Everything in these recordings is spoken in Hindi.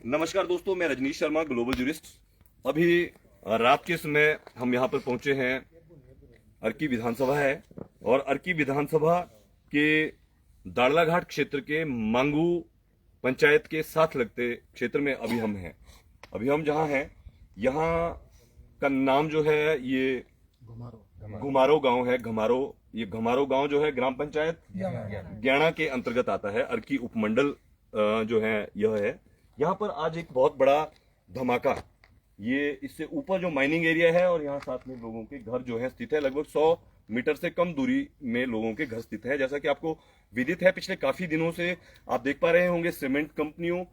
नमस्कार दोस्तों, मैं रजनीश शर्मा, ग्लोबल जूरिस्ट। अभी रात के समय हम यहाँ पर पहुंचे हैं। अर्की विधानसभा है और अर्की विधानसभा के दाड़लाघाट क्षेत्र के मांगू पंचायत के साथ लगते क्षेत्र में अभी हम हैं। अभी हम जहाँ हैं, यहाँ का नाम जो है ये घुमारो गांव है। ये घुमारो गांव जो है ग्राम पंचायत ग्याणा के अंतर्गत आता है। अर्की उपमंडल जो है यह है। यहाँ पर आज एक बहुत बड़ा धमाका, ये इससे ऊपर जो माइनिंग एरिया है और यहाँ साथ में लोगों के घर जो है स्थित है। लगभग 100 मीटर से कम दूरी में लोगों के घर स्थित है। जैसा कि आपको विदित है, पिछले काफी दिनों से आप देख पा रहे होंगे, सीमेंट कंपनियों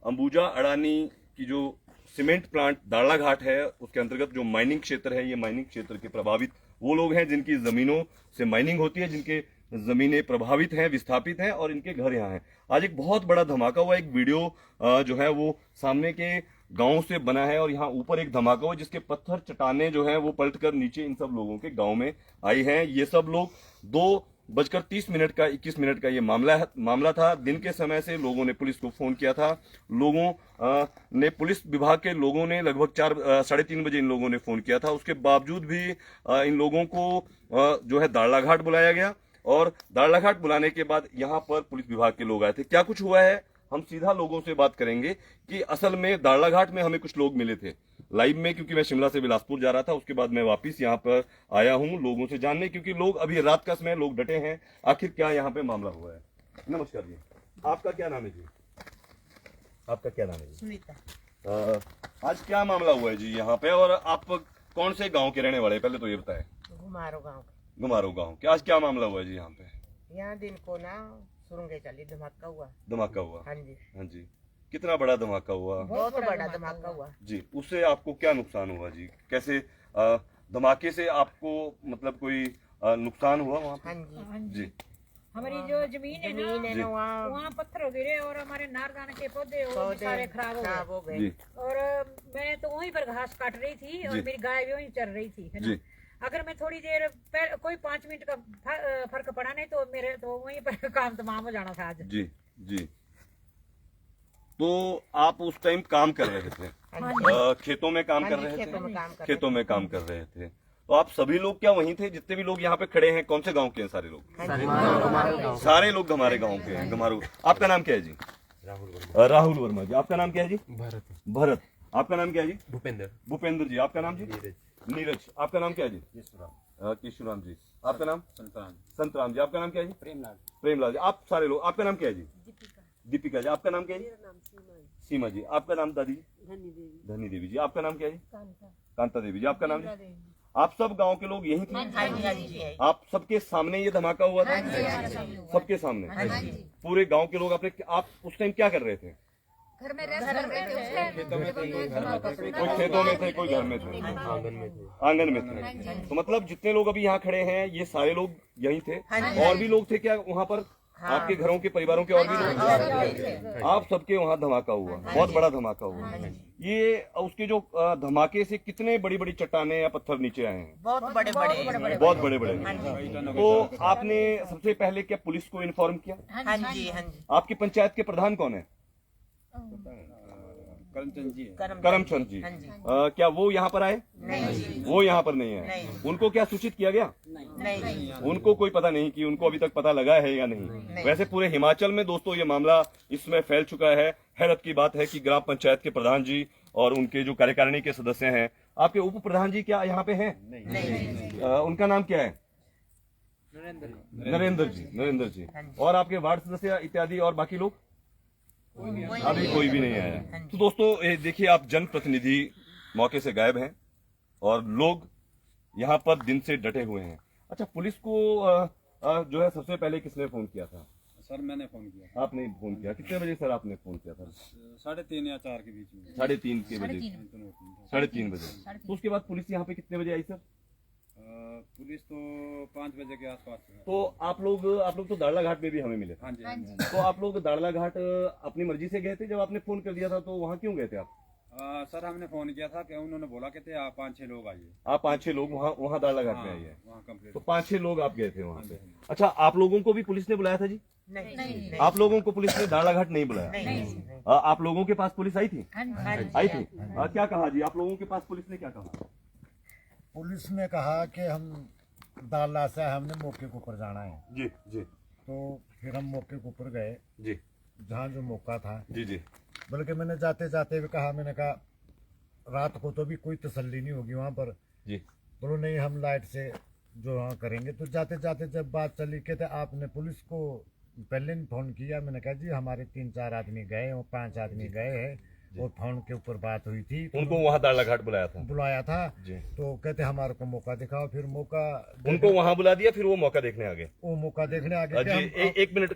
अंबुजा अडानी की जो सीमेंट प्लांट दाड़लाघाट है उसके अंतर्गत जो माइनिंग क्षेत्र है, ये माइनिंग क्षेत्र के प्रभावित वो लोग हैं जिनकी जमीनों से माइनिंग होती है, जिनके जमीनें प्रभावित हैं, विस्थापित हैं और इनके घर यहाँ हैं। आज एक बहुत बड़ा धमाका हुआ। एक वीडियो जो है वो सामने के गांव से बना है और यहाँ ऊपर एक धमाका हुआ जिसके पत्थर चट्टाने जो है वो पलटकर नीचे इन सब लोगों के गांव में आई हैं। ये सब लोग 2:30 का 21 का ये मामला था। दिन के समय से लोगों ने पुलिस को फोन किया था। लोगों ने पुलिस विभाग के लोगों ने लगभग 3:30 बजे इन लोगों ने फोन किया था। उसके बावजूद भी इन लोगों को जो है दाड़लाघाट बुलाया गया और दाड़लाघाट बुलाने के बाद यहाँ पर पुलिस विभाग के लोग आए थे। क्या कुछ हुआ है हम सीधा लोगों से बात करेंगे कि असल में दाड़लाघाट में हमें कुछ लोग मिले थे लाइव में, क्योंकि मैं शिमला से बिलासपुर जा रहा था। उसके बाद मैं वापस यहाँ पर आया हूँ लोगों से जानने, क्योंकि लोग अभी रात का समय लोग डटे हैं आखिर क्या यहाँ पे मामला हुआ है। नमस्कार जी, आपका क्या नाम है जी? आपका क्या नाम है जी? सुनीता। आज क्या मामला हुआ है जी यहाँ पे, और आप कौन से गाँव के रहने वाले हैं? पहले तो ये बताएं। घुमारो गाँव के। आज क्या मामला हुआ है जी यहाँ पे? यहाँ दिन को ना सुरंगे चली, धमाका हुआ। धमाका हुआ? हाँ जी, हाँ जी। कितना बड़ा धमाका हुआ? बहुत बड़ा धमाका हुआ जी। उससे आपको क्या नुकसान हुआ जी? कैसे धमाके से आपको मतलब कोई नुकसान हुआ वहाँ पे? हाँ जी, जी। हमारी जो जमीन है ना वहाँ पत्थर गिरे और हमारे नारदाने के पौधे सारे खराब हो गए। और मैं तो वहीं पर घास काट रही थी और मेरी गाय भी वहीं चल रही थी, है ना। अगर मैं थोड़ी देर कोई 5 मिनट का फर्क पड़ा नहीं तो मेरे तो वहीं पर काम तमाम हो जाना था आज। जी जी। तो आप उस टाइम काम कर रहे थे? खेतों में काम कर रहे थे? खेतों में काम कर रहे थे। तो आप सभी लोग क्या वहीं थे? जितने भी लोग यहाँ पे खड़े हैं, कौन से गांव के हैं सारे लोग? सारे लोग हमारे गांव के हैं। घुमारो। आपका नाम क्या है जी? राहुल वर्मा जी। आपका नाम क्या है जी? भरत। आपका नाम क्या है जी? भूपेंद्र जी। आपका नाम जी? नीरज। आपका नाम क्या है जी? केशुराम जी। आपका नाम? संतराम जी। आपका नाम क्या है जी? प्रेमलाल जी। आप सारे लोग। आपका नाम क्या है जी? दीपिका जी। आपका नाम क्या है जी? सीमा जी। आपका नाम दादी? धनी देवी जी। आपका नाम क्या है जी? कांता देवी जी। आपका नाम जी? आप सब गांव के लोग यही थे? आप सबके सामने ये धमाका हुआ था? सबके सामने पूरे गांव के लोग। आप उस टाइम क्या कर रहे थे? घर में थे। कोई खेतों में थे, कोई घर में थे, आंगन में थे। तो मतलब जितने लोग अभी यहाँ खड़े हैं ये सारे लोग यही थे? और भी लोग थे क्या वहाँ पर? आपके घरों के परिवारों के और भी लोग? आप सबके वहाँ धमाका हुआ, बहुत बड़ा धमाका हुआ। ये उसके जो धमाके से कितने बड़ी बड़ी चट्टाने या पत्थर नीचे आए हैं? बहुत बड़े बड़े। बहुत बड़े बड़े। तो आपने सबसे पहले क्या पुलिस को इन्फॉर्म किया? हाँ जी, हाँ जी। आपकी पंचायत के प्रधान कौन है? करमचंद जी। क्या वो यहाँ पर आए? नहीं, वो यहाँ पर नहीं है। उनको क्या सूचित किया गया? नहीं। उनको कोई पता नहीं कि उनको अभी तक पता लगा है या नहीं? वैसे पूरे हिमाचल में दोस्तों ये मामला इसमें फैल चुका है। हैरत की बात है कि ग्राम पंचायत के प्रधान जी और उनके जो कार्यकारिणी के सदस्य हैं, आपके उप प्रधान जी क्या यहाँ पे हैं? नहीं। उनका नाम क्या है? नरेंद्र जी। और आपके वार्ड सदस्य इत्यादि और बाकी लोग? अभी कोई भी नहीं आया। तो दोस्तों देखिए, आप जनप्रतिनिधि मौके से गायब हैं और लोग यहाँ पर दिन से डटे हुए हैं। अच्छा, पुलिस को जो है सबसे पहले किसने फोन किया था? सर मैंने फोन किया। आपने फोन किया? कितने बजे सर आपने फोन किया था? 3:30 या 4 के बीच में। 3:30 के बजे? 3:30 बजे। तो उसके बाद पुलिस यहाँ पे कितने बजे आई सर? पुलिस तो 5 बजे के आसपास। तो आप लोग तो दाड़लाघाट में भी हमें मिले थे? हाँ जी। तो आप लोग दाड़लाघाट अपनी मर्जी से गए थे? जब आपने फोन कर दिया था तो वहाँ क्यों गए थे आप? सर हमने फोन किया था कि उन्होंने बोला कि थे आप 5-6 लोग आइए। आप 5-6 लोग वहाँ दाड़लाघाट में आइए? वहाँ कंप्लीट। तो 5-6 लोग आप गए थे वहाँ पे। अच्छा, आप लोगों को भी पुलिस ने बुलाया था जी? नहीं आप लोगों को पुलिस ने दाड़ाघाट नहीं बुलाया? नहीं आप लोगों के पास पुलिस आई थी? आई थी। क्या कहा जी, आप लोगों के पास पुलिस ने क्या कहा? पुलिस ने कहा कि हम दाला से हमने मौके के ऊपर जाना है। जी जी। तो फिर हम मौके के ऊपर गए जी जहाँ जो मौका था। जी जी। बल्कि मैंने जाते जाते भी कहा, मैंने कहा रात को तो भी कोई तसल्ली नहीं होगी वहाँ पर। जी। बोलो नहीं, हम लाइट से जो वहाँ करेंगे। तो जाते जाते जब बात चली कहते आपने पुलिस को पहले नहीं फोन किया? मैंने कहा जी हमारे 3-4 आदमी गए और 5 आदमी गए हैं और फोन के ऊपर बात हुई थी। तो उनको वहाँ दाड़ाघाट बुलाया था जी। तो कहते हमारे को मौका दिखाओ। फिर मौका उनको वहाँ बुला दिया, फिर वो मौका देखने आ गए। वो मौका देखने आ गए जी। एक मिनट।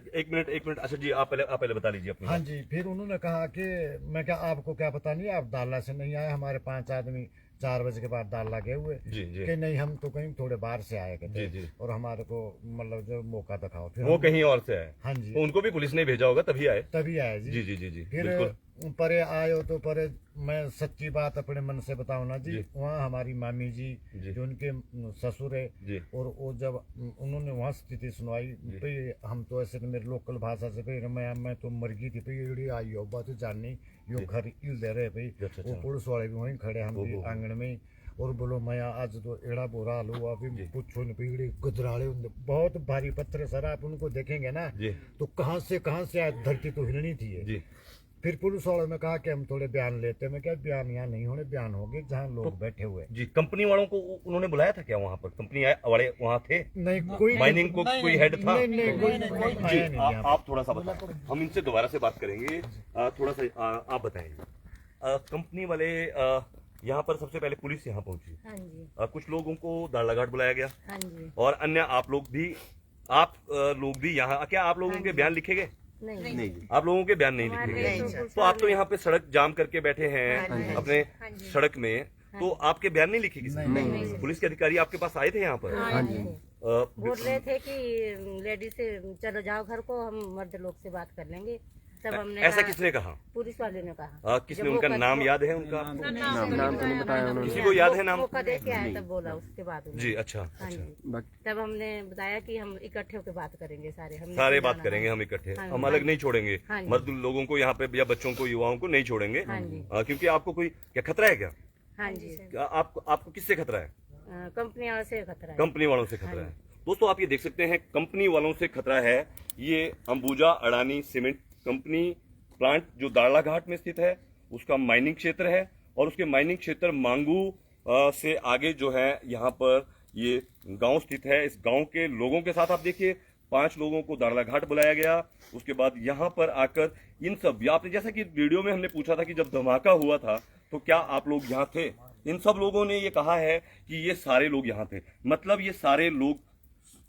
अच्छा जी, आप पहले बता लीजिए अपनी। हाँ जी। फिर उन्होंने कहा कि मैं क्या आपको क्या पता नहीं, आप दाला से नहीं आए, हमारे 5 आदमी 4 बजे के बाद दाला गए हुए जी जी। कि नहीं हम तो कहीं थोड़े बाहर से आए कहते जी जी। और हमारे को मतलब जो मौका दिखाओ। फिर वो कहीं और से आए? हाँ जी। तो उनको भी पुलिस ने भेजा होगा तभी आए? तभी आए जी। जी जी जी जी। फिर परे आए हो तो परे मैं सच्ची बात अपने मन से बताऊं ना जी, जी। वहाँ हमारी मामी जी जो उनके ससुर है जी। और वो जब उन्होंने वहाँ स्थिति सुनवाई भाई हम तो ऐसे मेरे लोकल भाषा से भाई मैं तो मर गई थी भाई ये आई हो बात जाननी यो घर हिल दे रहे भाई। वो पुलिस वाले भी वहीं खड़े हम भी आंगन में। और बोलो मैं आज तो एड़ा बुरा हाल हुआ, अभी पूछो नहीं पीड़े गुजराले बहुत भारी पत्थर सर। आप उनको देखेंगे ना तो कहाँ से आए, धरती तो हिलनी थी जी। फिर पुलिस वालों ने कहा कि हम थोड़े बयान लेते हैं। मैं क्या बयान यहाँ नहीं होने, बयान होंगे जहाँ लोग बैठे हुए जी। कंपनी वालों को उन्होंने बुलाया था क्या वहाँ पर? कंपनी वाले वहाँ थे? नहीं, कोई माइनिंग को कोई हेड था? कोई जी। आप थोड़ा सा बताएं, हम इनसे दोबारा से बात करेंगे। थोड़ा सा आप बताएंगे। कंपनी वाले यहाँ पर सबसे पहले पुलिस यहाँ पहुंची। हाँ जी। कुछ लोगों को दाड़ाघाट बुलाया गया हाँ जी। और अन्य आप लोग भी यहाँ, क्या आप लोगों के बयान लिखे गए? नहीं। आप लोगों के बयान नहीं लिखे गए। तो आप तो यहाँ पे सड़क जाम करके बैठे हैं अपने सड़क में, तो आपके बयान नहीं लिखे किसी ने? पुलिस के अधिकारी आपके पास आए थे यहाँ पर? बोल रहे थे कि लेडीज से चलो जाओ घर को, हम मर्द लोग से बात कर लेंगे। तब हमने ऐसा किसने कहा? पुलिस वाले ने कहा। किसने? उनका नाम याद है उनका? नाम तो नहीं बताया उन्होंने। किसी को याद है नाम? मौका दे के आया तब बोला उसके बाद जी। अच्छा हाँ जी। तब हमने बताया कि हम इकट्ठे होकर बात करेंगे सारे बात करेंगे हम इकट्ठे, हम अलग नहीं छोड़ेंगे मर्द लोगों को यहाँ पे या बच्चों को युवाओं को नहीं छोड़ेंगे। क्योंकि आपको कोई क्या खतरा है क्या? हाँ जी। आपको किससे खतरा है? कंपनी वालों से खतरा है। कंपनी वालों से खतरा है। दोस्तों आप ये देख सकते हैं, कंपनी वालों से खतरा है। ये Ambuja Adani cement company plant जो दाड़ाघाट में स्थित है उसका माइनिंग क्षेत्र है और उसके माइनिंग क्षेत्र मांगू से आगे जो है यहाँ पर ये गांव स्थित है। इस गांव के लोगों के साथ आप देखिए 5 लोगों को दाड़ाघाट बुलाया गया। उसके बाद यहाँ पर आकर इन सब, आपने जैसा कि वीडियो में हमने पूछा था कि जब धमाका हुआ था तो क्या आप लोग यहाँ थे, इन सब लोगों ने ये कहा है कि ये सारे लोग यहाँ थे। मतलब ये सारे लोग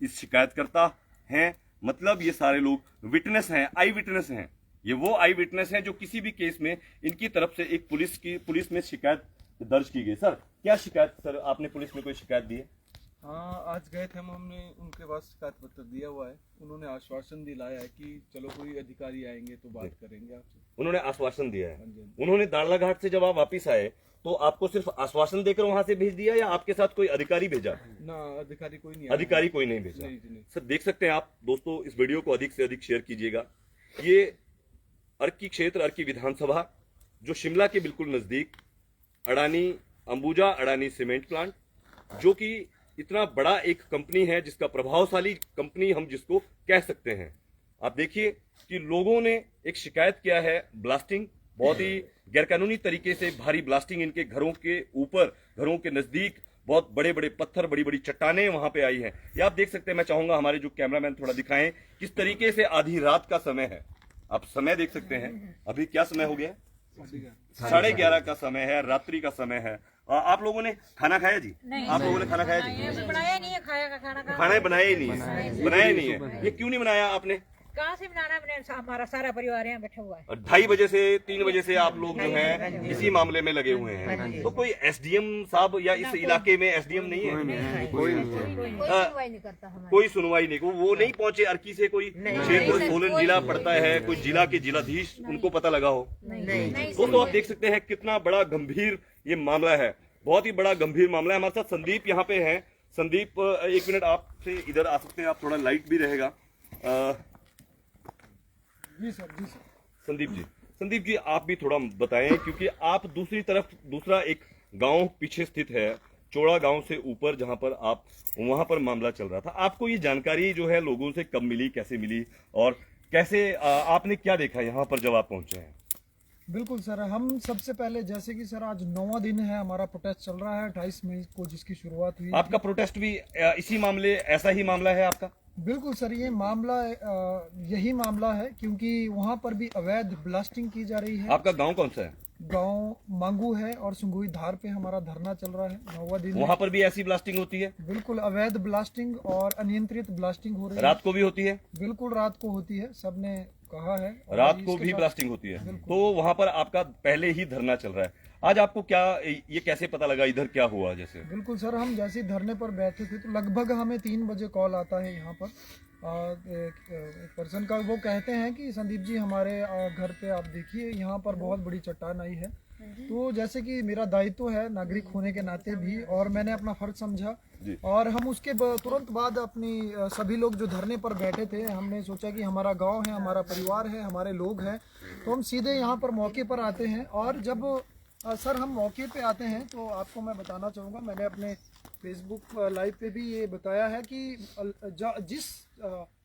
इस शिकायतकर्ता हैं, मतलब ये सारे लोग विटनेस हैं, आई विटनेस हैं। ये वो आई विटनेस हैं जो किसी भी केस में इनकी तरफ से एक पुलिस में शिकायत दर्ज की गई। सर क्या शिकायत, सर आपने पुलिस में कोई शिकायत दी है? हाँ, आज गए थे हमने उनके पास शिकायत पत्र दिया हुआ है। उन्होंने आश्वासन दिलाया है कि चलो कोई अधिकारी आएंगे तो बात करेंगे आपसे। उन्होंने आश्वासन दिया है। हाँ जी। उन्होंने दाड़ाघाट से जब आप वापिस आए तो आपको सिर्फ आश्वासन देकर वहां से भेज दिया या आपके साथ कोई अधिकारी भेजा? ना, अधिकारी कोई नहीं अधिकारी कोई नहीं भेजा। नहीं। सर देख सकते हैं आप दोस्तों, इस वीडियो को अधिक से अधिक शेयर कीजिएगा। ये अर्की क्षेत्र, अर्की विधानसभा जो शिमला के बिल्कुल नजदीक अंबुजा अडानी सीमेंट प्लांट, जो कि इतना बड़ा एक कंपनी है, जिसका प्रभावशाली कंपनी हम जिसको कह सकते हैं। आप देखिए कि लोगों ने एक शिकायत किया है ब्लास्टिंग, बहुत ही गैरकानूनी तरीके से भारी ब्लास्टिंग इनके घरों के ऊपर, घरों के नजदीक बहुत बड़े बड़े पत्थर, बड़ी बड़ी चट्टानें वहां पे आई हैं। ये आप देख सकते हैं। मैं चाहूंगा हमारे जो कैमरामैन थोड़ा दिखाएं किस तरीके से आधी रात का समय है। आप समय देख सकते हैं, अभी क्या समय हो गया? 11:30 का समय है, रात्रि का समय है। आप लोगों ने खाना खाया जी? आप लोगों ने खाना खाया जी? बनाया नहीं है, खाया का खाना खाना बनाया ही नहीं है। ये क्यों नहीं बनाया आपने? कहाँ से बनाना? हमारा सारा परिवार यहाँ बैठा हुआ है। 2:30 बजे से 3 बजे से आप लोग जो हैं इसी मामले में लगे हुए हैं। तो कोई एसडीएम साहब या इस इलाके में एसडीएम नहीं है? कोई सुनवाई नहीं। वो नहीं पहुंचे? अर्की से कोई क्षेत्र सोलन जिला पड़ता है, कोई जिला के जिलाधीश उनको पता लगा हो? तो आप देख सकते हैं कितना बड़ा गंभीर ये मामला है, बहुत ही बड़ा गंभीर मामला है। हमारे साथ संदीप यहाँ पे है। संदीप 1 मिनट आपसे इधर आ सकते हैं आप? थोड़ा लाइट भी रहेगा। जी सर, जी सर। संदीप जी आप भी थोड़ा बताएं, क्योंकि आप दूसरी तरफ दूसरा एक गांव पीछे स्थित है, चौड़ा गांव से ऊपर, जहां पर आप वहां पर मामला चल रहा था। आपको ये जानकारी जो है लोगों से कब मिली, कैसे मिली, और कैसे आपने क्या देखा यहाँ पर जब आप पहुंचे हैं? बिल्कुल सर, हम सबसे पहले जैसे कि सर आज 9वां दिन है हमारा प्रोटेस्ट चल रहा है 28 मई को जिसकी शुरुआत हुई। आपका प्रोटेस्ट भी इसी मामले, ऐसा ही मामला है आपका? बिल्कुल सर, ये मामला यही मामला है क्योंकि वहाँ पर भी अवैध ब्लास्टिंग की जा रही है। आपका गांव कौन सा है? गांव मांगू है और सुंगुई धार पे हमारा धरना चल रहा है 9वां दिन। वहाँ पर भी ऐसी ब्लास्टिंग होती है? बिल्कुल अवैध ब्लास्टिंग और अनियंत्रित ब्लास्टिंग हो रही है। रात को भी होती है? बिल्कुल रात को होती है, सबने कहा है। रात को भी ब्लास्टिंग होती है, तो वहाँ पर आपका पहले ही धरना चल रहा है। आज आपको क्या, ये कैसे पता लगा इधर क्या हुआ? जैसे बिल्कुल सर, हम जैसे धरने पर बैठे थे तो लगभग हमें 3 बजे कॉल आता है यहाँ पर एक पर्सन का। वो कहते हैं कि संदीप जी हमारे घर पे आप देखिए यहाँ पर बहुत बड़ी चट्टान आई है। तो जैसे कि मेरा दायित्व है नागरिक होने के नाते भी, और मैंने अपना फर्ज समझा, और हम उसके तुरंत बाद अपनी सभी लोग जो धरने पर बैठे थे, हमने सोचा कि हमारा गांव है, हमारा परिवार है, हमारे लोग हैं, तो हम सीधे यहाँ पर मौके पर आते हैं। और जब सर हम मौके पे आते हैं तो आपको मैं बताना चाहूँगा, मैंने अपने फेसबुक लाइव पे भी ये बताया है कि जिस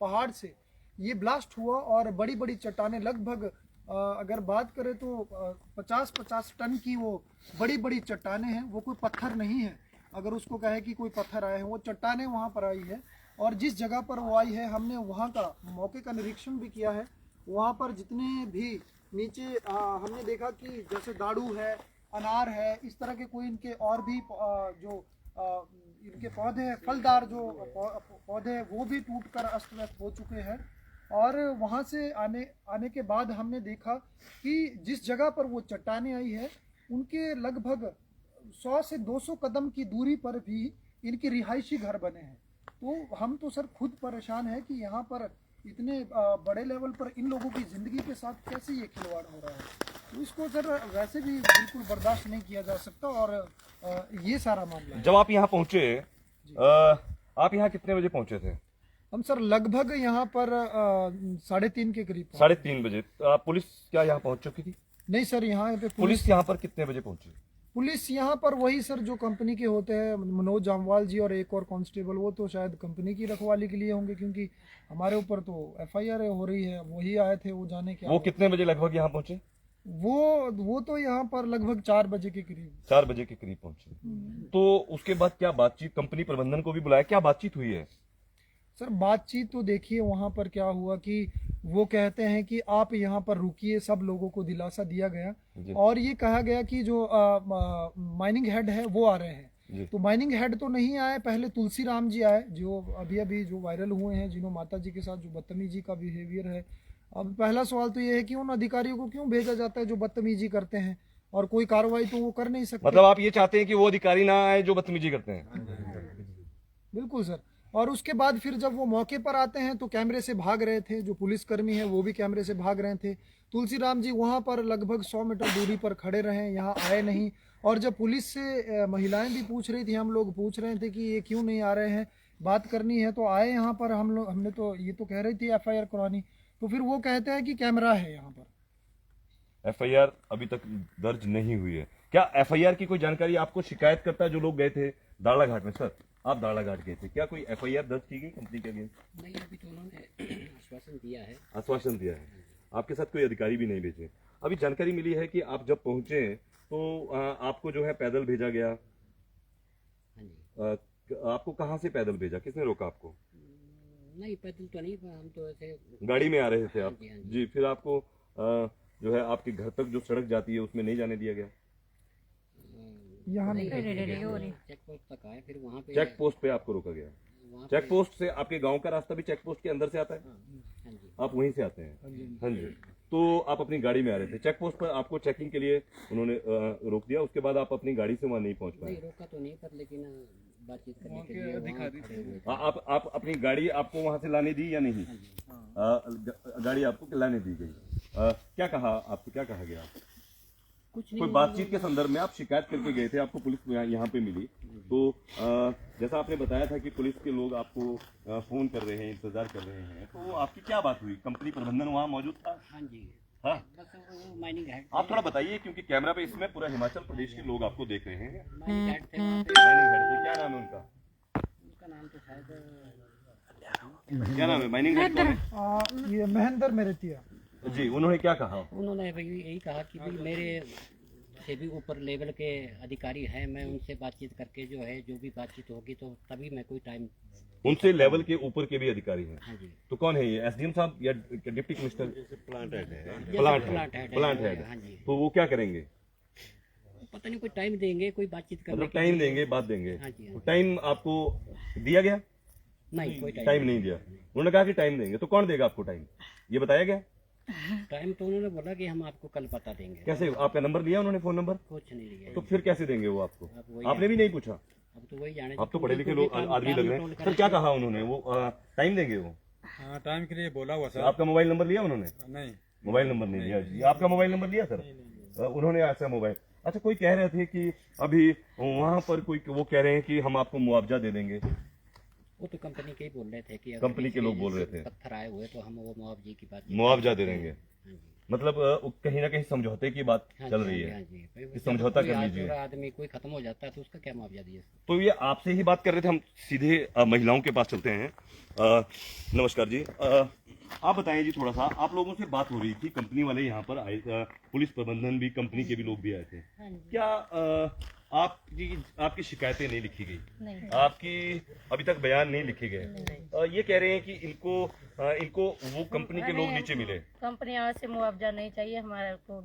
पहाड़ से ये ब्लास्ट हुआ और बड़ी बड़ी चट्टानें लगभग अगर बात करें तो 50-50 टन की वो बड़ी बड़ी चट्टानें हैं, वो कोई पत्थर नहीं है। अगर उसको कहे कि कोई पत्थर आए हैं, वो चट्टानें वहाँ पर आई है। और जिस जगह पर वो आई है हमने वहाँ का मौके का निरीक्षण भी किया है। वहाँ पर जितने भी नीचे हमने देखा कि जैसे दाड़ू है, अनार है, इस तरह के कोई इनके और भी जो इनके पौधे हैं, फलदार जो पौधे, वो भी टूट कर अस्त व्यस्त हो चुके हैं। और वहाँ से आने के बाद हमने देखा कि जिस जगह पर वो चट्टानें आई है उनके लगभग 100 से 200 कदम की दूरी पर भी इनके रिहायशी घर बने हैं। तो हम तो सर खुद परेशान है कि यहाँ पर इतने बड़े लेवल पर इन लोगों की ज़िंदगी के साथ कैसे ये खिलवाड़ हो रहा है। तो इसको सर वैसे भी बिल्कुल बर्दाश्त नहीं किया जा सकता। और ये सारा मामला, जब आप यहाँ पहुँचे, आप यहाँ कितने बजे पहुँचे थे? हम सर लगभग यहाँ पर 3:30 के करीब। 3:30 बजे। पुलिस क्या यहाँ पहुँच चुकी थी? नहीं सर, यहाँ पे पुलिस यहाँ पर कितने बजे पहुँची? पुलिस यहाँ पर वही सर जो कंपनी के होते हैं, मनोज जामवाल जी और एक और कांस्टेबल, वो तो शायद कंपनी की रखवाली के लिए होंगे, क्योंकि हमारे ऊपर तो FIR हो रही है। वही आए थे, वो जाने क्या। वो कितने बजे लगभग यहाँ पहुँचे? वो तो यहाँ पर लगभग 4 बजे के करीब। 4 बजे के करीब पहुँचे। तो उसके बाद क्या बातचीत, कंपनी प्रबंधन को भी बुलाया, क्या बातचीत हुई है? सर बातचीत तो देखिए वहाँ पर क्या हुआ कि वो कहते हैं कि आप यहाँ पर रुकिए, सब लोगों को दिलासा दिया गया और ये कहा गया कि जो माइनिंग हेड है वो आ रहे हैं। तो माइनिंग हेड तो नहीं आए, पहले तुलसी राम जी आए जो अभी जो वायरल हुए हैं, जिन्होंने माता जी के साथ जो बदतमीजी का बिहेवियर है। अब पहला सवाल तो ये है कि उन अधिकारियों को क्यों भेजा जाता है जो बदतमीजी करते हैं, और कोई कार्रवाई तो वो कर नहीं सकते। मतलब आप ये चाहते हैं कि वो अधिकारी ना आए जो बदतमीजी करते हैं? बिल्कुल सर। और उसके बाद फिर जब वो मौके पर आते हैं तो कैमरे से भाग रहे थे, जो पुलिसकर्मी हैं वो भी कैमरे से भाग रहे थे। तुलसी राम जी वहाँ पर लगभग 100 मीटर दूरी पर खड़े रहे, यहाँ आए नहीं। और जब पुलिस से महिलाएं भी पूछ रही थी, हम लोग पूछ रहे थे कि ये क्यों नहीं आ रहे हैं, बात करनी है, तो आए यहाँ पर। हमने तो ये तो कह रही थी FIR करवानी, तो फिर वो कहते हैं कि कैमरा है यहाँ पर। FIR अभी तक दर्ज नहीं हुई है। क्या FIR की कोई जानकारी आपको शिकायत करता जो लोग गए थे दाड़ा घाट में? सर आप दाड़ा घाट गए थे, क्या कोई FIR दर्ज की गई कंपनी के अगेंस्ट? नहीं, अभी तो उन्होंने आश्वासन दिया है। आश्वासन दिया है, आपके साथ कोई अधिकारी भी नहीं भेजे। अभी जानकारी मिली है कि आप जब पहुंचे तो आपको जो है पैदल भेजा गया। आपको कहाँ से पैदल भेजा, किसने रोका आपको? नहीं, पैदल तो नहीं, हम तो ऐसे गाड़ी में आ रहे थे आप? हाँ जी। फिर आपको जो है आपके घर तक जो सड़क जाती है उसमें नहीं जाने दिया गया? यहाँ चेक पोस्ट तक आए, फिर वहाँ पे चेक पोस्ट पे आपको रोका गया। चेक पोस्ट से आपके गांव का रास्ता भी चेक पोस्ट के अंदर से आता है? हाँ जी। आप वहीं से आते हैं? हाँ जी। तो आप अपनी गाड़ी में आ रहे थे, चेक पोस्ट पर आपको चेकिंग के लिए उन्होंने रोक दिया, उसके बाद आप अपनी गाड़ी से वहाँ नहीं पहुँच पाए? नहीं, रोका तो नहीं, पर लेकिन बातचीत करने के लिए अधिकारी आप अपनी गाड़ी आपको वहाँ से लाने दी या नहीं? गाड़ी आपको लाने दी गई। क्या कहा आपको, क्या कहा गया? कुछ नहीं। कोई बातचीत के संदर्भ में आप शिकायत करके गए थे, आपको पुलिस यहाँ पे मिली, तो जैसा आपने बताया था कि पुलिस के लोग आपको फोन कर रहे हैं, इंतजार कर रहे हैं, तो आपकी क्या बात हुई? कंपनी प्रबंधन वहाँ मौजूद था? हाँ जी, हाँ, बस वो माइनिंग हेड आप थोड़ा बताइए, क्योंकि कैमरा पे इसमें पूरा हिमाचल प्रदेश के लोग आपको देख रहे हैं। माइनिंग हेड थे वहाँ पे। माइनिंग हेड थे, क्या नाम है उनका? उनका नाम तो शायद क्या नाम है माइनिंग हेड कौन है? ये महेंद्र मेरेतिया। जी, उन्होंने क्या कहा? उन्होंने भाई यही कहा कि भाई मेरे से भी ऊपर लेवल के अधिकारी हैं, मैं उनसे बातचीत करके जो है जो भी बातचीत होगी तो तभी मैं कोई टाइम। उनसे लेवल के ऊपर के भी अधिकारी हैं? हाँ जी, तो कौन है ये, एसडीएम साहब या deputy commissioner? Plant head plant plant head head. हाँ जी, तो वो क्या करेंगे? पता नहीं कोई टाइम देंगे, कोई बातचीत करने मतलब के टाइम लिए। देंगे, बात देंगे? हाँ जी, तो टाइम आपको दिया गया? नहीं कोई टाइम नहीं दिया। उन्होंने कहा कि टाइम देंगे, तो कौन देगा आपको टाइम, ये बताया गया? टाइम तो उन्होंने बोला कि हम आपको कल बता देंगे। कैसे? आपका नंबर लिया उन्होंने, फोन नंबर? कुछ नहीं लिया। तो फिर कैसे देंगे वो आपको? अब वही आपने भी नहीं पूछा? अब तो वही जाने। आप तो पढ़े लिखे लोग आदमी लग रहे हैं। सर क्या कहा उन्होंने? वो टाइम देंगे वो? हाँ, टाइम के लिए बोला हुआ सर। आपका मोबाइल नंबर लिया उन्होंने? नहीं, मोबाइल नंबर नहीं लिया जी। आपका मोबाइल नंबर लिया सर? उन्होंने ऐसा मोबाइल। अच्छा, कोई कह रहे थे कि अभी वहाँ पर कोई, वो कह रहे हैं कि हम आपको मुआवजा दे देंगे। वो तो कंपनी के ही बोल रहे थे कि अगर कंपनी के लोग बोल रहे थे पत्थर आए हुए तो हम वो मुआवजे की बात मुआवजा दे देंगे। हाँ जी, मतलब कहीं ना कहीं समझौते की बात हाँ चल जी, रही हाँ है जी, भाई कि समझौता कोई कर लीजिए। पूरा आदमी कोई खत्म हो जाता है तो उसका क्या मुआवजा दिए? तो ये आपसे ही बात कर रहे थे, हम सीधे महिलाओं के पास चलते हैं। नमस्कार जी, आप बताएं जी थोड़ा सा, आप लोगों से बात हो रही थी, कंपनी वाले यहाँ पर आए, पुलिस प्रबंधन भी, कंपनी के भी लोग भी आए थे। क्या आपकी शिकायतें नहीं लिखी गई? नहीं। आपकी अभी तक बयान नहीं लिखे गए? ये कह रहे हैं कि इनको वो कंपनी के लोग नीचे मिले। कंपनी से मुआवजा नहीं चाहिए, हमारे को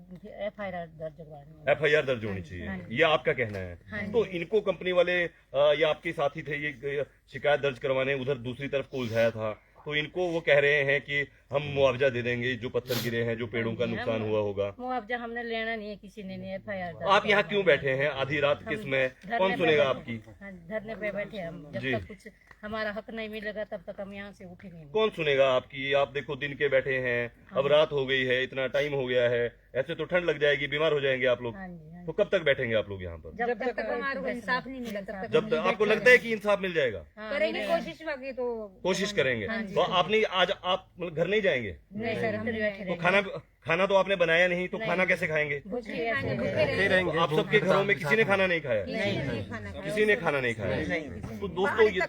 FIR दर्ज करवानी। FIR दर्ज होनी चाहिए, ये आपका कहना है। तो इनको कंपनी वाले या आपके साथी थे ये शिकायत दर्ज करवाने, उधर दूसरी तरफ को उलझाया था, तो इनको वो कह रहे हैं कि हम मुआवजा दे देंगे, जो पत्थर गिरे हैं, जो पेड़ों का नुकसान हुआ होगा। मुआवजा हमने लेना नहीं है, किसी ने नहीं FIR दर्ज। आप यहाँ क्यों बैठे हैं आधी रात किस में? कौन सुनेगा आपकी? धरने पे बैठे हम, जब जी। तक कुछ हमारा हक नहीं मिलेगा तब तक हम यहाँ से उठेंगे नहीं। कौन सुनेगा आपकी? आप देखो दिन के बैठे हैं, अब रात हो गई है, इतना टाइम हो गया है, ऐसे तो ठंड लग जाएगी, बीमार हो जाएंगे आप लोग। हाँ जी, हाँ तो कब तक बैठेंगे आप लोग यहाँ पर? जी। जब तक हमारे को इंसाफ नहीं मिला तब तक जब तक आपको लगता है कि इंसाफ मिल जाएगा? करेंगे कोशिश, बाकी तो कोशिश करेंगे। तो आपने आज आप मतलब घर नहीं जाएंगे? नहीं सर, हम बैठे तो खाना तो आपने बनाया नहीं, तो खाना कैसे खाएंगे? रहेंगे। तो आप सबके घरों में किसी ने खाना नहीं खाया? किसी ने खाना नहीं खाया। तो दोस्तों ये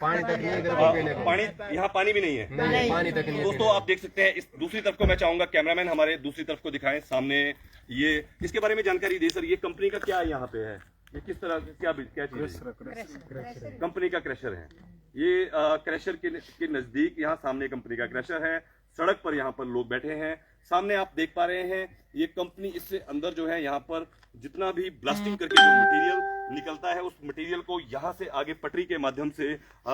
पानी, यहाँ पानी भी नहीं है। दोस्तों आप देख सकते हैं, इस दूसरी तरफ को मैं चाहूंगा कैमरामैन हमारे दूसरी तरफ को दिखाएं सामने। ये इसके बारे में जानकारी दे सर, ये कंपनी का क्या यहाँ पे है, ये किस तरह क्या चीज है? कंपनी का क्रशर है ये। क्रशर के नजदीक यहाँ सामने कंपनी का क्रशर है, सड़क पर यहाँ पर लोग बैठे हैं। सामने आप देख पा रहे हैं ये कंपनी, इससे अंदर जो है यहाँ पर जितना भी ब्लास्टिंग करके जो मटेरियल निकलता है, उस मटेरियल को यहाँ से आगे पटरी के माध्यम से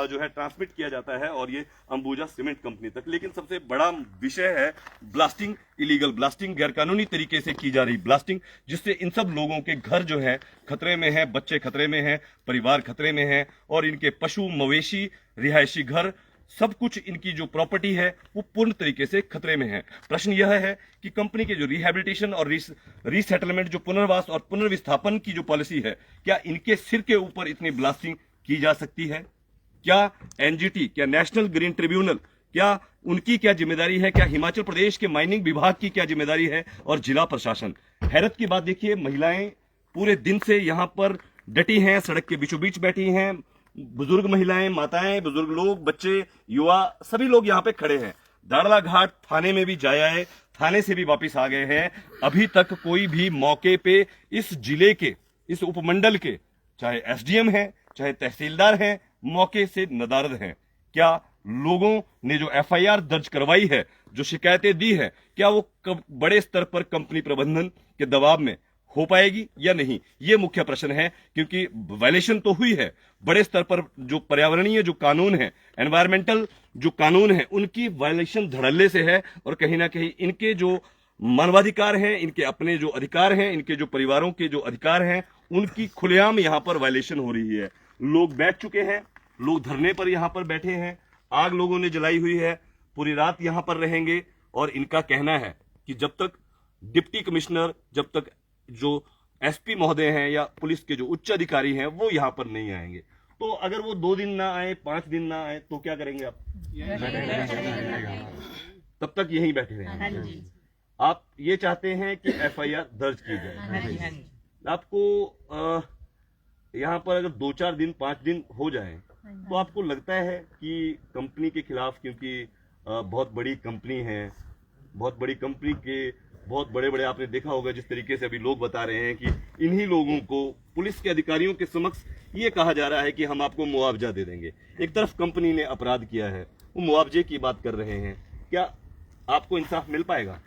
जो है ट्रांसमिट किया जाता है, और ये अंबुजा सीमेंट कंपनी तक। लेकिन सबसे बड़ा विषय है ब्लास्टिंग, इलीगल ब्लास्टिंग, गैरकानूनी तरीके से की जा रही ब्लास्टिंग, जिससे इन सब लोगों के घर जो है खतरे में है, बच्चे खतरे में है, परिवार खतरे में है, और इनके पशु, मवेशी, रिहायशी घर, सब कुछ इनकी जो प्रॉपर्टी है वो पूर्ण तरीके से खतरे में है। प्रश्न यह है कि कंपनी के जो रिहैबिलिटेशन और रीसेटलमेंट, जो पुनर्वास और पुनर्विस्थापन की जो पॉलिसी है, क्या इनके सिर के ऊपर इतनी ब्लास्टिंग की जा सकती है? क्या एनजीटी, क्या नेशनल ग्रीन ट्रिब्यूनल, क्या उनकी क्या जिम्मेदारी है? क्या हिमाचल प्रदेश के माइनिंग विभाग की क्या जिम्मेदारी है, और जिला प्रशासन? हैरत की बात देखिए, महिलाएं पूरे दिन से यहाँ पर डटी हैं, सड़क के बीचों बीच बैठी हैं, बुजुर्ग महिलाएं, माताएं, बुजुर्ग लोग, बच्चे, युवा, सभी लोग यहाँ पे खड़े हैं। दाड़ला घाट थाने में भी जाया है, थाने से भी वापस आ गए हैं। अभी तक कोई भी मौके पे इस जिले के, इस उपमंडल के, चाहे एसडीएम है, चाहे तहसीलदार हैं, मौके से नदारद हैं। क्या लोगों ने जो FIR दर्ज करवाई है, जो शिकायतें दी है, क्या वो बड़े स्तर पर कंपनी प्रबंधन के दबाव में हो पाएगी या नहीं? ये मुख्य प्रश्न है, क्योंकि वायलेशन तो हुई है बड़े स्तर पर। जो पर्यावरणीय जो कानून है, एनवायरमेंटल जो कानून है, उनकी वायलेशन धड़ल्ले से है, और कहीं ना कहीं इनके जो मानवाधिकार हैं, इनके अपने जो अधिकार हैं, इनके जो परिवारों के जो अधिकार हैं, उनकी खुलेआम यहाँ पर वायलेशन हो रही है। लोग बैठ चुके हैं, लोग धरने पर यहाँ पर बैठे हैं, आग लोगों ने जलाई हुई है, पूरी रात यहाँ पर रहेंगे, और इनका कहना है कि जब तक डिप्टी कमिश्नर, जब तक जो एसपी महोदय हैं या पुलिस के जो उच्च अधिकारी हैं वो यहाँ पर नहीं आएंगे। तो अगर वो 2 दिन ना आए, 5 दिन ना आए, तो क्या करेंगे आप? तब तक यहीं बैठे रहेंगे। आप ये चाहते हैं कि FIR दर्ज की जाए। आपको यहाँ पर अगर 2-4 दिन, 5 दिन हो जाए, तो आपको लगता है कि कंपनी के खिलाफ, क्योंकि बहुत बड़ी कंपनी है, बहुत बड़ी कंपनी के बहुत बड़े बड़े, आपने देखा होगा जिस तरीके से अभी लोग बता रहे हैं कि इन्हीं लोगों को पुलिस के अधिकारियों के समक्ष ये कहा जा रहा है कि हम आपको मुआवजा दे देंगे। एक तरफ कंपनी ने अपराध किया है, वो मुआवजे की बात कर रहे हैं। क्या आपको इंसाफ मिल पाएगा?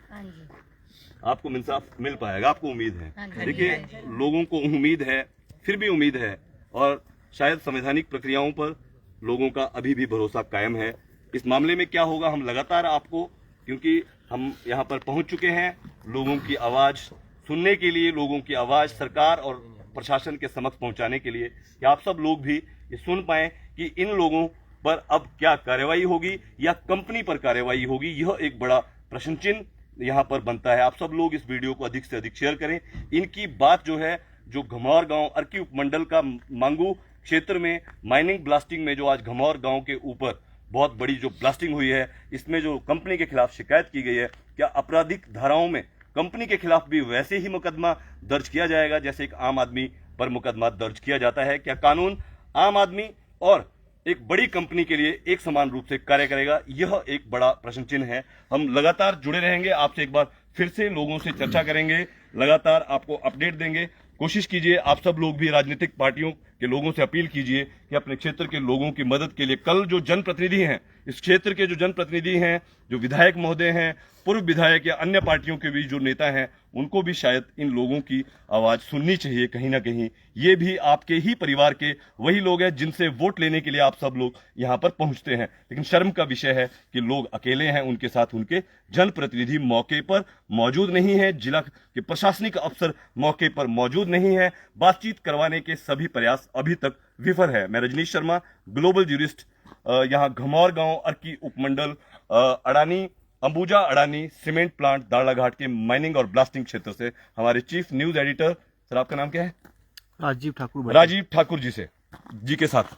आपको इंसाफ मिल पाएगा? आपको उम्मीद है? देखिए, लोगों को उम्मीद है, फिर भी उम्मीद है, और शायद संवैधानिक प्रक्रियाओं पर लोगों का अभी भी भरोसा कायम है। इस मामले में क्या होगा, हम लगातार आपको, क्योंकि हम यहाँ पर पहुंच चुके हैं लोगों की आवाज सुनने के लिए, लोगों की आवाज सरकार और प्रशासन के समक्ष पहुंचाने के लिए, कि आप सब लोग भी ये सुन पाएं कि इन लोगों पर अब क्या कार्रवाई होगी या कंपनी पर कार्रवाई होगी। यह एक बड़ा प्रश्न चिन्ह यहाँ पर बनता है। आप सब लोग इस वीडियो को अधिक से अधिक शेयर करें। इनकी बात जो है, जो घमौर गांव अर्की उपमंडल का मांगू क्षेत्र में माइनिंग ब्लास्टिंग में जो आज घमौर गांव के ऊपर बहुत बड़ी जो ब्लास्टिंग हुई है, इसमें जो कंपनी के खिलाफ शिकायत की गई है, क्या आपराधिक धाराओं में कंपनी के खिलाफ भी वैसे ही मुकदमा दर्ज किया जाएगा जैसे एक आम आदमी पर मुकदमा दर्ज किया जाता है? क्या कानून आम आदमी और एक बड़ी कंपनी के लिए एक समान रूप से कार्य करेगा? यह एक बड़ा प्रश्न चिन्ह है। हम लगातार जुड़े रहेंगे, आपसे एक बार फिर से लोगों से चर्चा करेंगे, लगातार आपको अपडेट देंगे। कोशिश कीजिए, आप सब लोग भी राजनीतिक पार्टियों के लोगों से अपील कीजिए कि अपने क्षेत्र के लोगों की मदद के लिए, कल जो जनप्रतिनिधि हैं, इस क्षेत्र के जो जनप्रतिनिधि हैं, जो विधायक महोदय हैं, पूर्व विधायक या अन्य पार्टियों के भी जो नेता हैं, उनको भी शायद इन लोगों की आवाज सुननी चाहिए कहीं ना कहीं। ये भी आपके ही परिवार के वही लोग हैं जिनसे वोट लेने के लिए आप सब लोग यहाँ पर पहुंचते हैं। लेकिन शर्म का विषय है कि लोग अकेले हैं, उनके साथ उनके जनप्रतिनिधि मौके पर मौजूद नहीं है, जिला के प्रशासनिक अफसर मौके पर मौजूद नहीं है। बातचीत करवाने के सभी प्रयास अभी तक विफल है। मैं रजनीश शर्मा, ग्लोबल ज्यूरिस्ट, यहाँ घमौर गांव अर्की उपमंडल अडानी अंबुजा अडानी सीमेंट प्लांट दाड़ाघाट के माइनिंग और ब्लास्टिंग क्षेत्र से हमारे चीफ न्यूज एडिटर, सर आपका नाम क्या है? राजीव ठाकुर जी के साथ